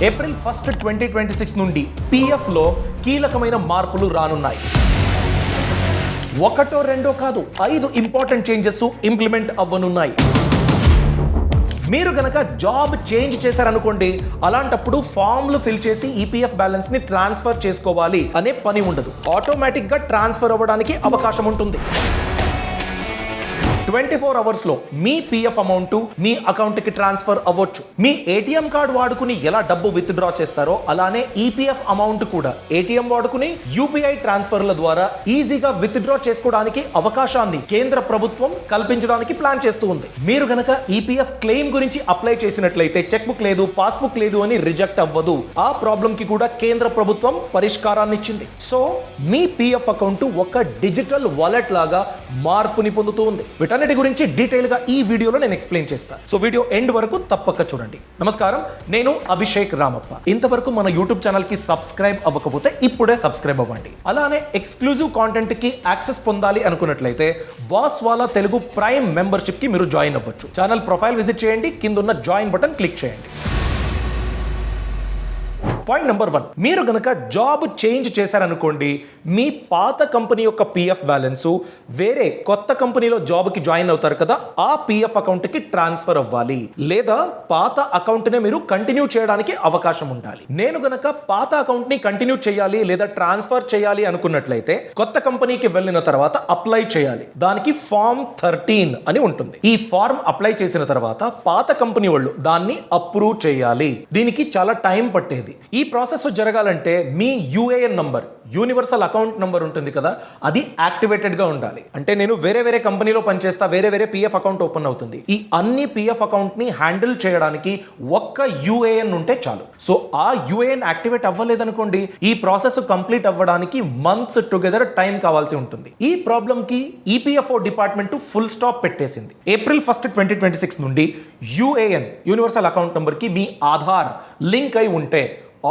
April 1, 2026 నుండి PF లో కీలకమైన మార్పులు రానున్నాయి. ఒకటో రెండో కాదు, 5 ఇంపార్టెంట్ చేంజెస్ ఇంప్లిమెంట్ అవ్వనున్నాయి. మీరు గనక జాబ్ చేంజ్ చేశారనుకోండి, అలాంటప్పుడు ఫామ్లు ఫిల్ చేసి ఈపీఎఫ్ బ్యాలెన్స్ ని ట్రాన్స్ఫర్ చేసుకోవాలి అనే పని ఉండదు. ఆటోమేటిక్ గా ట్రాన్స్ఫర్ అవ్వడానికి అవకాశం ఉంటుంది. 24 అవర్స్ లో మీ పిఎఫ్ అమౌంట్ మీ అకౌంట్ కి ట్రాన్స్ఫర్ అవ్వచ్చు. మీ ఏటీఎం కార్డు వాడుకుని ఎలా డబ్బు విత్ డ్రా చేస్తారో అలానే ఈపీఎఫ్ అమౌంట్ కూడా ఏటీఎం వాడుకుని యూపీఐ ట్రాన్స్ఫర్ల ద్వారా ఈజీగా విత్ డ్రా చేసుకోవడానికి అవకాశాన్ని కేంద్ర ప్రభుత్వం కల్పించడానికి ప్లాన్ చేస్తూ ఉంది. మీరు గనక ఈపీఎఫ్ క్లెయిమ్ గురించి అప్లై చేసినట్లయితే చెక్ బుక్ లేదు, పాస్బుక్ లేదు అని రిజెక్ట్ అవ్వదు. ఆ ప్రాబ్లం కి కూడా కేంద్ర ప్రభుత్వం పరిష్కారాన్ని ఇచ్చింది. సో మీ పిఎఫ్ అకౌంట్ ఒక డిజిటల్ వాలెట్ లాగా మార్పుని పొందుతూ ఉంది. వీటన్నిటి గురించి డీటెయిల్ గా ఈ వీడియోలో నేను ఎక్స్ప్లెయిన్ చేస్తాను. సో వీడియో ఎండ్ వరకు తప్పక చూడండి. నమస్కారం, నేను అభిషేక్ రామప్ప. ఇంతవరకు మన యూట్యూబ్ ఛానల్ కి సబ్స్క్రైబ్ అవ్వకపోతే ఇప్పుడే సబ్స్క్రైబ్ అవ్వండి. అలానే ఎక్స్క్లూజివ్ కాంటెంట్ కి యాక్సెస్ పొందాలి అనుకున్నట్లయితే బాస్ వాలా తెలుగు ప్రైమ్ మెంబర్షిప్ కి మీరు జాయిన్ అవ్వచ్చు. ఛానల్ ప్రొఫైల్ విజిట్ చేయండి, కింద ఉన్న జాయిన్ బటన్ క్లిక్ చేయండి. పాయింట్ నెంబర్ 1, మీరు గనక జాబ్ చేంజ్ చేశారనుకోండి, మీ పాత కంపెనీ యొక్క పిఎఫ్ బ్యాలెన్స్ వేరే కొత్త కంపెనీలో జాబ్ కి జాయిన్ అవుతారు కదా, ఆ పిఎఫ్ అకౌంట్ కి ట్రాన్స్ఫర్ అవ్వాలి. లేదా పాత అకౌంట్ నే మీరు కంటిన్యూ చేయడానికి అవకాశం ఉండాలి. నేను గనక పాత అకౌంట్ ని కంటిన్యూ చేయాలి లేదా ట్రాన్స్ఫర్ చేయాలి అనుకున్నట్లయితే కొత్త కంపెనీకి వెళ్ళిన తర్వాత అప్లై చేయాలి. దానికి ఫార్మ్ 13 అని ఉంటుంది. ఈ ఫార్మ్ అప్లై చేసిన తర్వాత పాత కంపెనీ వాళ్ళు దాన్ని అప్రూవ్ చేయాలి. దీనికి చాలా టైం పట్టేది. ఈ ప్రాసెస్ జరగాలంటే మీ UAN number, universal account number ఉంటుంది కదా, అది యాక్టివేటెడ్ గా ఉండాలి. అంటే నేను వేరే కంపెనీలో పనిచేస్తా, వేరే పిఎఫ్ అకౌంట్ ఓపెన్ అవుతుంది. ఈ అన్ని పిఎఫ్ అకౌంట్ ని హ్యాండిల్ చేయడానికి ఒక్క యూఏఎన్ ఉంటే చాలు. సో ఆ యూఏఎన్ యాక్టివేట్ అవ్వలేదనుకోండి, ఈ ప్రాసెస్ కంప్లీట్ అవ్వడానికి మంత్స్ టుగెదర్ టైం కావాల్సి ఉంటుంది. ఈ ప్రాబ్లం కి ఈపీఎఫ్ఓ డిపార్ట్మెంట్ ఫుల్ స్టాప్ పెట్టేసింది. ఏప్రిల్ 1, 2026 నుండి యూఏఎన్, యూనివర్సల్ అకౌంట్ నంబర్ కి మీ ఆధార్ లింక్ అయి ఉంటే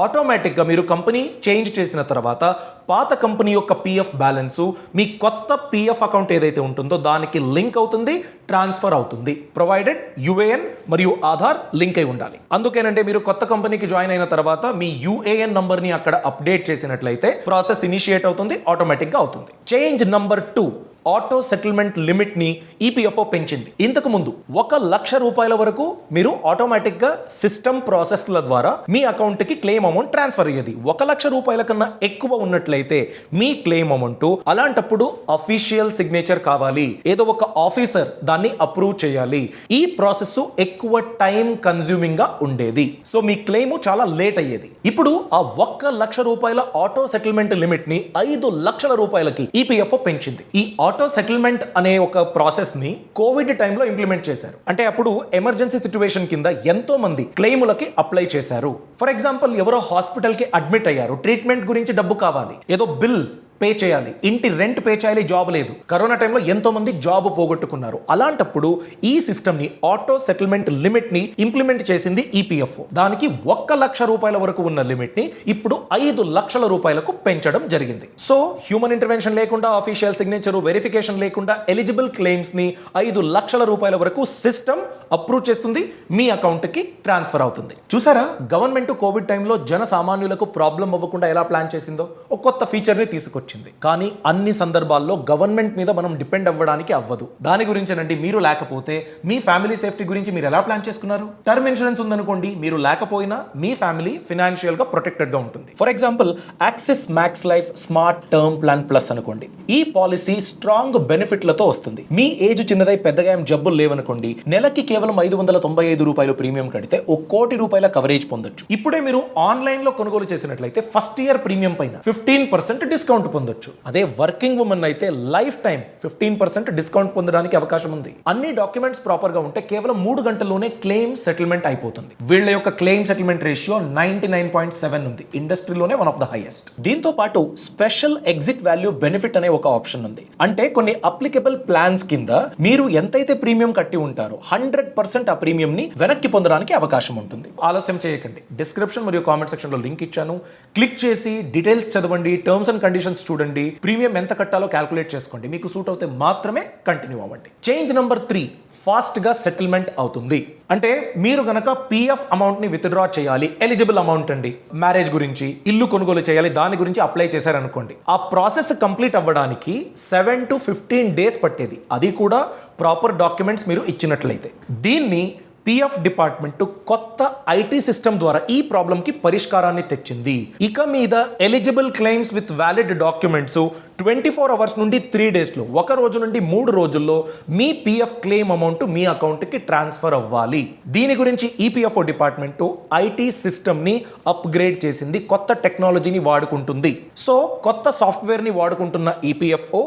ఆటోమేటిక్గా మీరు కంపెనీ చేంజ్ చేసిన తర్వాత పాత కంపెనీ యొక్క పిఎఫ్ బ్యాలెన్స్ మీ కొత్త పిఎఫ్ అకౌంట్ ఏదైతే ఉంటుందో దానికి లింక్ అవుతుంది, ట్రాన్స్ఫర్ అవుతుంది. ప్రొవైడెడ్ యూఏఎన్ మరియు ఆధార్ లింక్ అయి ఉండాలి. అందుకేనంటే మీరు కొత్త కంపెనీకి జాయిన్ అయిన తర్వాత మీ యూఏఎన్ నంబర్ ని అక్కడ అప్డేట్ చేసినట్లయితే ప్రాసెస్ ఇనిషియేట్ అవుతుంది, ఆటోమేటిక్గా అవుతుంది. Change number 2, auto settlement limit ని ఈపీఎఫ్ఓ పెంచింది. ఇంతకు ముందు 1,00,000 రూపాయల వరకు మీరు ఆటోమేటిక్ గా సిస్టమ్ ప్రాసెస్ల ద్వారా మీ అకౌంట్ కి క్లెయిమ్ అమౌంట్ ట్రాన్స్ఫర్ అయ్యేది. 1,00,000 రూపాయల కన్నా ఎక్కువ ఉన్నట్లయితే మీ క్లెయిమ్ అమౌంట్, అలాంటప్పుడు అఫీషియల్ సిగ్నేచర్ కావాలి. ఏదో ఒక ఆఫీసర్ దాన్ని అప్రూవ్ చేయాలి. ఈ ప్రాసెస్ ఎక్కువ టైం కన్స్యూమింగ్ గా ఉండేది. సో మీ క్లెయిమ్ చాలా లేట్ అయ్యేది. ఇప్పుడు ఆ 1,00,000 రూపాయల ఆటో సెటిల్మెంట్ లిమిట్ ని 5,00,000 రూపాయలకి ఈపీఎఫ్ఓ పెంచింది. ఈ ఆటో సెటిల్మెంట్ అనే ఒక ప్రాసెస్ ని కోవిడ్ టైంలో ఇంప్లిమెంట్ చేశారు. అంటే అప్పుడు ఎమర్జెన్సీ సిచ్యువేషన్ కింద ఎంతో మంది క్లెయిములకి అప్లై చేశారు. ఫర్ ఎగ్జాంపుల్, ఎవరో హాస్పిటల్ కి అడ్మిట్ అయ్యారు, ట్రీట్మెంట్ గురించి డబ్బు కావాలి, ఏదో బిల్ పే చేయాలి, ఇంటి రెంట్ పే చేయాలి, జాబ్ లేదు. కరోనా టైంలో ఎంతో మంది జాబ్ పోగొట్టుకున్నారు. అలాంటప్పుడు ఈ సిస్టమ్ ని, ఆటో సెటిల్మెంట్ లిమిట్ ని ఇంప్లిమెంట్ చేసింది ఈపీఎఫ్ఓ. దానికి 1,00,000 రూపాయల వరకు ఉన్న లిమిట్ ని ఇప్పుడు 5,00,000 రూపాయలకు పెంచడం జరిగింది. సో హ్యూమన్ ఇంటర్వెన్షన్ లేకుండా, ఆఫీషియల్ సిగ్నేచర్ వెరిఫికేషన్ లేకుండా ఎలిజిబుల్ క్లెయిమ్స్ ని 5,00,000 రూపాయల వరకు సిస్టమ్ అప్రూవ్ చేస్తుంది, మీ అకౌంట్ కి ట్రాన్స్ఫర్ అవుతుంది. చూసారా, గవర్నమెంట్ కోవిడ్ టైంలో జన సామాన్యులకు ప్రాబ్లం అవ్వకుండా ఎలా ప్లాన్ చేసిందో, ఒక కొత్త ఫీచర్ ని తీసుకొచ్చింది. కానీ అన్ని సందర్భాల్లో గవర్నమెంట్ మీద మనం డిపెండ్ అవ్వడానికి అవ్వదు. దాని గురించేనండి, మీరు లేకపోతే మీ ఫ్యామిలీ సేఫ్టీ గురించి మీరు ఎలా ప్లాన్ చేసుకున్నారు? టర్మ్ ఇన్సూరెన్స్ ఉందనుకోండి, మీరు లేకపోయినా మీ ఫ్యామిలీ ఫినాన్షియల్ గా ప్రొటెక్టెడ్ గా ఉంటుంది. For example, axis max life smart term plan plus అనుకోండి. ఈ పాలసీ స్ట్రాంగ్ బెనిఫిట్లతో వస్తుంది. మీ ఏజ్ చిన్నదై పెద్దగా ఏం జబ్బులు లేవనుకోండి, నెలకి కేవలం 595 రూపాయలు ప్రీమియం కడితే 1 కోటి రూపాయల కవరేజ్ పొందొచ్చు. ఇప్పుడే మీరు ఆన్లైన్ లో కొనుగోలు చేసినట్లయితే ఫస్ట్ ఇయర్ ప్రీమియం పైన 15% డిస్కౌంట్ పొందొచ్చు. అదే వర్కింగ్ ఉమెన్ అయితే లైఫ్ టైం 15% డిస్కౌంట్ పొందడానికి అవకాశం ఉంది. అన్ని డాక్యుమెంట్స్ ప్రాపర్ గా ఉంటే కేవలం 3 గంటల్లోనే క్లెయిమ్ సెటిల్మెంట్ అయిపోతుంది. వీళ్ళ యొక్క క్లెయిమ్ సెటిల్మెంట్ రేషియో 99.7 ఉంది, ఇండస్ట్రీలోనే వన్ ఆఫ్ ద హైయెస్ట్. దీంతో పాటు స్పెషల్ ఎగ్జిట్ వాల్యూ బెనిఫిట్ అనే ఒక ఆప్షన్ ఉంది. అంటే కొన్ని అప్లికబుల్ ప్లాన్స్ కింద మీరు ఎంతైతే ప్రీమియం కట్టి ఉంటారో 100% ఆ ప్రీమియం ని వెనక్కి పొందడానికి అవకాశం ఉంటుంది. ఆలస్యం చేయకండి, డిస్క్రిప్షన్ మరియు కామెంట్ సెక్షన్ లో లింక్ ఇచ్చాను, క్లిక్ చేసి డీటెయిల్స్ చదవండి, టర్మ్స్ అండ్ కండిషన్స్ డీటెయిల్స్ చూడండి, ప్రీమియం ఎంత కట్టాలో క్యాల్కులేట్ చేసుకోండి. మీకు సూట్ అవుతే మాత్రమే కంటిన్యూ అవ్వండి. చేంజ్ నెంబర్ 3, ఫాస్ట్ గా సెటిల్మెంట్ అవుతుంది. అంటే మీరు గనక పిఎఫ్ అమౌంట్ ని విత్డ్రా చేయాలి, ఎలిజిబుల్ అమౌంట్ అండి, మ్యారేజ్ గురించి, ఇల్లు కొనుగోలు చేయాలి, దాని గురించి అప్లై చేశారనుకోండి, ఆ ప్రాసెస్ కంప్లీట్ అవ్వడానికి 7 to 15 days పట్టేది. అది కూడా ప్రాపర్ డాక్యుమెంట్స్ మీరు ఇచ్చినట్లయితే. దీన్ని పిఎఫ్ డిపార్ట్మెంట్ కొత్త ఐటీ సిస్టమ్ ద్వారా ఈ ప్రాబ్లంకి పరిష్కారాన్ని తెచ్చింది. ఇక మీద eligible claims with valid documents 24 hours నుండి 3 daysలో, ఒక రోజు నుండి 3 రోజుల్లో మీ పిఎఫ్ క్లెయిమ్ అమౌంట్ మీ అకౌంట్కి ట్రాన్స్ఫర్ అవ్వాలి. దీని గురించి ఈపీఎఫ్ఓ డిపార్ట్మెంట్ ఐటీ సిస్టమ్ని అప్గ్రేడ్ చేసింది, కొత్త టెక్నాలజీని వాడుకుంటుంది. సో కొత్త సాఫ్ట్వేర్ని వాడుకుంటున్న ఈపీఎఫ్ఓ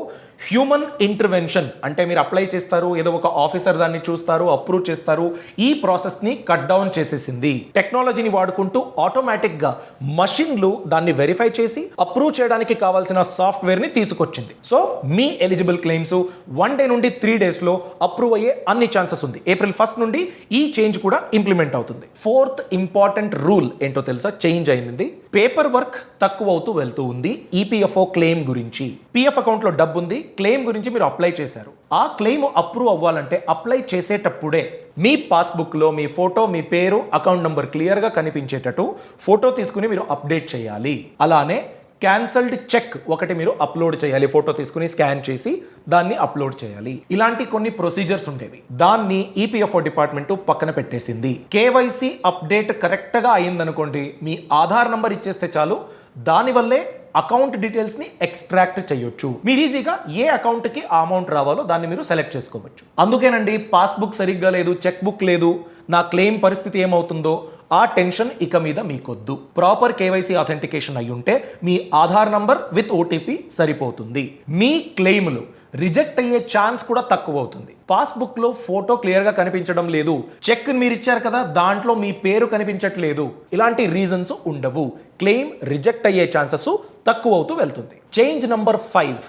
హ్యూమన్ ఇంటర్వెన్షన్, అంటే మీరు అప్లై చేస్తారు, ఏదో ఒక ఆఫీసర్ దాన్ని చూస్తారు, అప్రూవ్ చేస్తారు, ఈ ప్రాసెస్ ని కట్ డౌన్ చేసేసింది. టెక్నాలజీని వాడుకుంటూ ఆటోమేటిక్ గా మషిన్లు దాన్ని వెరిఫై చేసి అప్రూవ్ చేయడానికి కావాల్సిన సాఫ్ట్వేర్ ని తీసుకొచ్చింది. సో మీ ఎలిజిబుల్ క్లెయిమ్స్ 1 day నుండి 3 daysలో అప్రూవ్ అయ్యే అన్ని ఛాన్సెస్ ఉంది. April 1st నుండి ఈ చేంజ్ కూడా ఇంప్లిమెంట్ అవుతుంది. 4th ఇంపార్టెంట్ రూల్ ఏంటో తెలుసా? చేంజ్ అయింది. పేపర్ వర్క్ తక్కువ అవుతూ వెళ్తూ ఉంది ఈపీఎఫ్ఓ క్లెయిమ్ గురించి. పిఎఫ్ అకౌంట్లో డబ్బు ఉంది, క్లెయిమ్ గురించి మీరు అప్లై చేశారు. ఆ క్లెయిమ్ అప్రూవ్ అవ్వాలంటే అప్లై చేసేటప్పుడే మీ పాస్బుక్లో మీ ఫోటో, మీ పేరు, అకౌంట్ నంబర్ క్లియర్గా కనిపించేటట్టు ఫోటో తీసుకుని మీరు అప్డేట్ చేయాలి. అలానే క్యాన్సల్డ్ చెక్ ఒకటి మీరు అప్లోడ్ చేయాలి, ఫోటో తీసుకుని స్కాన్ చేసి దాన్ని అప్లోడ్ చేయాలి. ఇలాంటి కొన్ని ప్రొసీజర్స్ ఉండేవి, దాన్ని ఈపీఎఫ్ఓ డిపార్ట్మెంట్ పక్కన పెట్టేసింది. కేవైసీ అప్డేట్ కరెక్ట్గా అయిందనుకోండి, మీ ఆధార్ నంబర్ ఇచ్చేస్తే చాలు, దానివల్లే అకౌంట్ డీటెయిల్స్ ని ఎక్స్ట్రాక్ట్ చేయొచ్చు. మీరు ఈజీగా ఏ అకౌంట్ కి ఆ అమౌంట్ రావాలో దాన్ని మీరు సెలెక్ట్ చేసుకోవచ్చు. అందుకేనండి పాస్బుక్ సరిగ్గా లేదు, చెక్ బుక్ లేదు, నా క్లెయిమ్ పరిస్థితి ఏమవుతుందో ఆ టెన్షన్ ఇక మీద మీకొద్దు. ప్రాపర్ కేవైసీ అథెంటికేషన్ అయి ఉంటే మీ ఆధార్ నంబర్ విత్ ఓటీపీ సరిపోతుంది. మీ క్లెయిమ్లు రిజెక్ట్ అయ్యే ఛాన్స్ కూడా తక్కువ అవుతుంది. పాస్బుక్ లో ఫోటో క్లియర్ గా కనిపించడం లేదు, చెక్ మీరు ఇచ్చారు కదా దాంట్లో మీ పేరు కనిపించట్లేదు, ఇలాంటి రీజన్స్ ఉండవు. క్లెయిమ్ రిజెక్ట్ అయ్యే ఛాన్సెస్ తక్కువ అవుతూ వెళ్తుంది. చేంజ్ నంబర్ 5,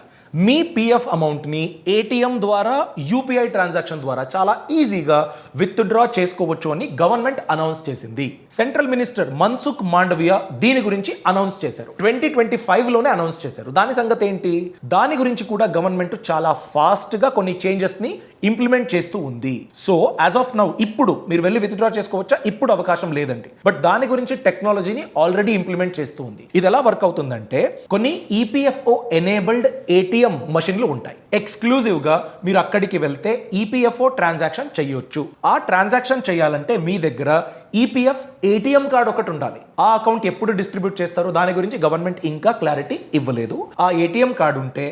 మీ పిఎఫ్ అమౌంట్ని ఏటీఎం ద్వారా, యూపీఐ ట్రాన్సాక్షన్ ద్వారా చాలా ఈజీగా విత్డ్రా చేసుకోవచ్చు అని గవర్నమెంట్ అనౌన్స్ చేసింది. సెంట్రల్ మినిస్టర్ మన్సుఖ్ మాండవియా దీని గురించి అనౌన్స్ చేశారు. 2025లోనే అనౌన్స్ చేశారు. దాని సంగతి ఏంటి? దాని గురించి కూడా గవర్నమెంట్ చాలా ఫాస్ట్ గా కొన్ని చేంజెస్ ని ఇంప్లిమెంట్ చేస్తూ ఉంది. సో యాజ్ ఆఫ్ నౌ ఇప్పుడు మీరు వెళ్ళి విత్డ్రా చేసుకోవచ్చా? ఇప్పుడు అవకాశం లేదండి. బట్ దాని గురించి టెక్నాలజీని ఆల్రెడీ ఇంప్లిమెంట్ చేస్తూ ఉంది. ఇది ఎలా వర్క్ అవుతుందంటే, కొన్ని ఈపీఎఫ్ఓ ఎనేబుల్డ్ ఏటీఎం మషిన్లు ఉంటాయి. ఎక్స్క్లూజివ్ గా మీరు అక్కడికి వెళ్తే ఈపీఎఫ్ఓ ట్రాన్సాక్షన్ చేయొచ్చు. ఆ ట్రాన్సాక్షన్ చేయాలంటే మీ దగ్గర ఈపీఎఫ్ ఏటీఎం కార్డ్ ఒకటి ఉండాలి. ఆ అకౌంట్ ఎప్పుడు డిస్ట్రిబ్యూట్ చేస్తారో దాని గురించి గవర్నమెంట్ ఇంకా క్లారిటీ ఇవ్వలేదు. ఆ ఏటీఎం కార్డు ఉంటే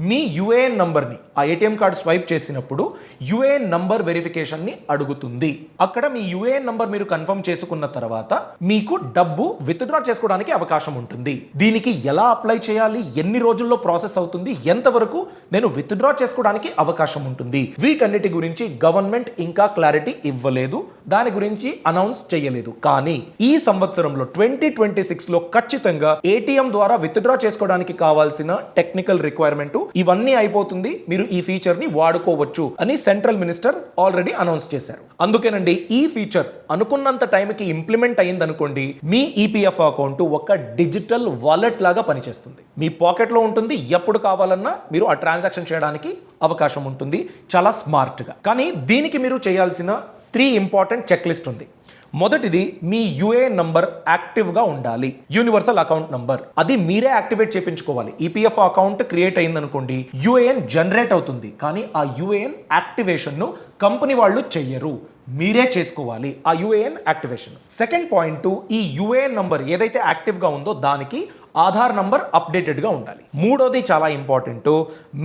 మీ యుఏఎన్ నంబర్ని ఆ ఏటీఎం కార్డు స్వైప్ చేసినప్పుడు యుఏఎన్ నంబర్ వెరిఫికేషన్ ని అడుగుతుంది. అక్కడ మీ యుఏఎన్ నంబర్ మీరు కన్ఫర్మ్ చేసుకున్న తర్వాత మీకు డబ్బు విత్డ్రా చేసుకోవడానికి అవకాశం ఉంటుంది. దీనికి ఎలా అప్లై చేయాలి, ఎన్ని రోజుల్లో ప్రాసెస్ అవుతుంది, ఎంతవరకు నేను విత్డ్రా చేసుకోవడానికి అవకాశం ఉంటుంది, వీటన్నిటి గురించి గవర్నమెంట్ ఇంకా క్లారిటీ ఇవ్వలేదు, దాని గురించి అనౌన్స్ చేయలేదు. కానీ ఈ సంవత్సరంలో 2026లో ఖచ్చితంగా ఏటీఎం ద్వారా విత్డ్రా చేసుకోవడానికి కావాల్సిన టెక్నికల్ రిక్వైర్మెంట్ ఇవన్నీ అయిపోతుంది, మీరు ఈ ఫీచర్ ని వాడుకోవచ్చు అని సెంట్రల్ మినిస్టర్ ఆల్రెడీ అనౌన్స్ చేశారు. అందుకేనండి ఈ ఫీచర్ అనుకున్నంత టైంకి ఇంప్లిమెంట్ అయింది అనుకోండి, మీ ఈపీఎఫ్ అకౌంట్ ఒక డిజిటల్ వాలెట్ లాగా పనిచేస్తుంది. మీ పాకెట్లో ఉంటుంది, ఎప్పుడు కావాలన్నా మీరు ఆ ట్రాన్సాక్షన్ చేయడానికి అవకాశం ఉంటుంది, చాలా స్మార్ట్ గా. కానీ దీనికి మీరు చేయాల్సిన 3 ఇంపార్టెంట్ చెక్ లిస్ట్ ఉంది. మొదటిది, మీ యుఏఎన్ నంబర్ యాక్టివ్ గా ఉండాలి, యూనివర్సల్ అకౌంట్ నంబర్. అది మీరే యాక్టివేట్ చేయించుకోవాలి. ఈపీఎఫ్ అకౌంట్ క్రియేట్ అయింది అనుకోండి, యుఏఎన్ జనరేట్ అవుతుంది, కానీ ఆ యుఏఎన్ యాక్టివేషన్ ను కంపెనీ వాళ్ళు చెయ్యరు, మీరే చేసుకోవాలి ఆ యుఏఎన్ యాక్టివేషన్. సెకండ్ పాయింట్, ఈ యుఏఎన్ నంబర్ ఏదైతే యాక్టివ్ గా ఉందో దానికి ఆధార్ నంబర్ అప్డేటెడ్ గా ఉండాలి. మూడోది చాలా ఇంపార్టెంట్,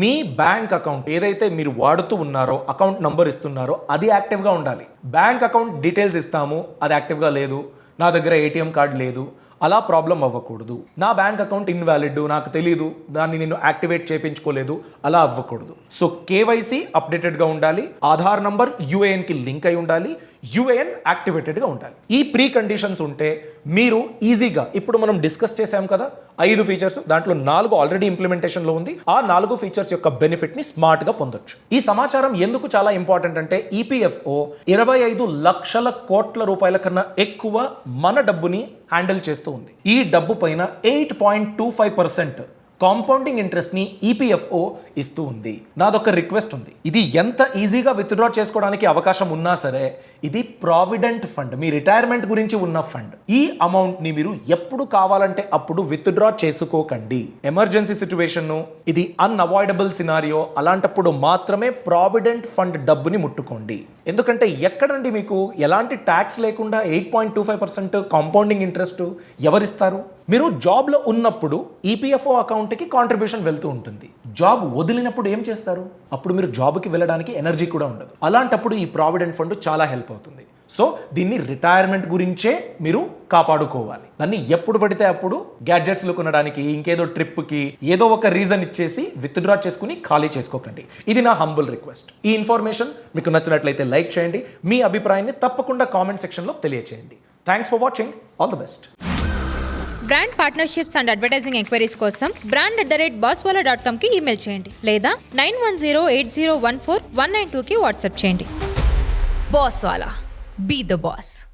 మీ బ్యాంక్ అకౌంట్ ఏదైతే మీరు వాడుతూ ఉన్నారో, అకౌంట్ నంబర్ ఇస్తున్నారో అది యాక్టివ్ గా ఉండాలి. బ్యాంక్ అకౌంట్ డీటెయిల్స్ ఇస్తాము, అది యాక్టివ్ గా లేదు, నా దగ్గర ఏటీఎం కార్డ్ లేదు, అలా ప్రాబ్లం అవ్వకూడదు. నా బ్యాంక్ అకౌంట్ ఇన్వాలిడ్, నాకు తెలీదు, దాన్ని నేను యాక్టివేట్ చేయించుకోలేదు, అలా అవ్వకూడదు. సో కేవైసీ అప్డేటెడ్ గా ఉండాలి, ఆధార్ నంబర్ యుఏఎన్ కి లింక్ అయి ఉండాలి, యుఏఎన్ యాక్టివేటెడ్ గా ఉండాలి. ఈ ప్రీ కండిషన్స్ ఉంటే మీరు ఈజీగా, ఇప్పుడు మనం డిస్కస్ చేసాం కదా 5 ఫీచర్స్, దాంట్లో 4 ఆల్రెడీ ఇంప్లిమెంటేషన్ లో ఉంది. ఆ 4 ఫీచర్స్ యొక్క బెనిఫిట్ ని స్మార్ట్ గా పొందొచ్చు. ఈ సమాచారం ఎందుకు చాలా ఇంపార్టెంట్ అంటే, ఈపీఎఫ్ఓ 25 లక్షల కోట్ల రూపాయల కన్నా ఎక్కువ మన డబ్బుని హ్యాండిల్ చేస్తూ ఉంది. ఈ డబ్బు పైన 8.25% కాంపౌండింగ్ ఇంట్రెస్ట్ ని ఈపీఎఫ్ఓ ఇస్తూ ఉంది. నాదొక రిక్వెస్ట్ ఉంది, ఇది ఎంత ఈజీగా విత్డ్రా చేసుకోవడానికి అవకాశం ఉన్నా సరే ఇది ప్రావిడెంట్ ఫండ్, మీ రిటైర్మెంట్ గురించి ఉన్న ఫండ్. ఈ అమౌంట్ ని మీరు ఎప్పుడు కావాలంటే అప్పుడు విత్డ్రా చేసుకోకండి. ఎమర్జెన్సీ సిచ్యువేషన్, ఇది అన్అవాయిడబుల్ సినారియో, అలాంటప్పుడు మాత్రమే ప్రావిడెంట్ ఫండ్ డబ్బుని ముట్టుకోండి. ఎందుకంటే ఎక్కడండి మీకు ఎలాంటి ట్యాక్స్ లేకుండా 8.25% కాంపౌండింగ్ ఇంట్రెస్ట్ ఎవరిస్తారు? మీరు జాబ్లో ఉన్నప్పుడు ఈపీఎఫ్ఓ అకౌంట్కి కాంట్రిబ్యూషన్ వెళ్తూ ఉంటుంది. జాబ్ వదిలినప్పుడు ఏం చేస్తారు? అప్పుడు మీరు జాబ్కి వెళ్ళడానికి ఎనర్జీ కూడా ఉండదు. అలాంటప్పుడు ఈ ప్రావిడెంట్ ఫండ్ చాలా హెల్ప్ అవుతుంది. సో దీన్ని రిటైర్మెంట్ గురించే మీరు కాపాడుకోవాలి. దాన్ని ఎప్పుడు పడితే అప్పుడు గ్యాడ్జెట్స్లు కొనడానికి, ఇంకేదో ట్రిప్కి ఏదో ఒక రీజన్ ఇచ్చేసి విత్డ్రా చేసుకుని ఖాళీ చేసుకోకండి. ఇది నా హంబుల్ రిక్వెస్ట్. ఈ ఇన్ఫర్మేషన్ మీకు నచ్చినట్లయితే లైక్ చేయండి, మీ అభిప్రాయాన్ని తప్పకుండా కామెంట్ సెక్షన్లో తెలియచేయండి. Thanks for watching. All the best. Brand partnerships and advertising enquiries కోసం brand@bosswala.com కి ఈమెయిల్ చేయండి లేదా 9108014192కి వాట్సాప్ చేయండి. Bosswala. Be the boss.